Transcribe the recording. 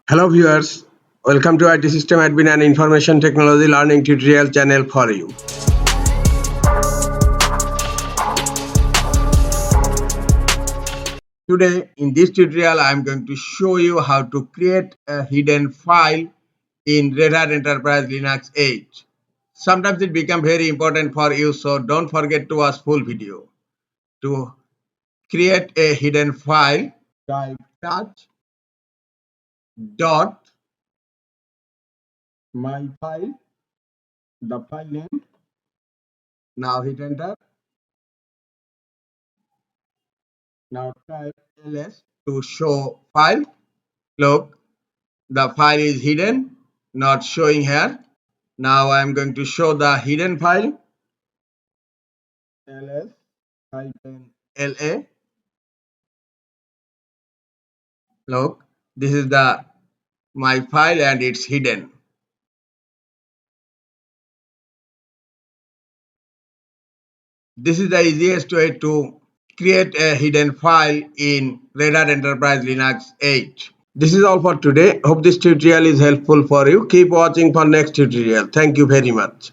Hello viewers, welcome to IT System Admin and Information Technology Learning Tutorial channel for you. Today in this tutorial I am going to show you how to create a hidden file in Red Hat Enterprise Linux 8. Sometimes it becomes very important for you, so don't forget to watch full video. To create a hidden file, type touch dot my file, the file name. Now hit enter. Now type ls to show file. Look, the file is hidden, not showing here. Now I am going to show the hidden file. ls-la. Look, this is the my file and it's hidden. This is the easiest way to create a hidden file in Red Hat Enterprise Linux 8. This is all for today. Hope this tutorial is helpful for you. Keep watching for next tutorial. Thank you very much.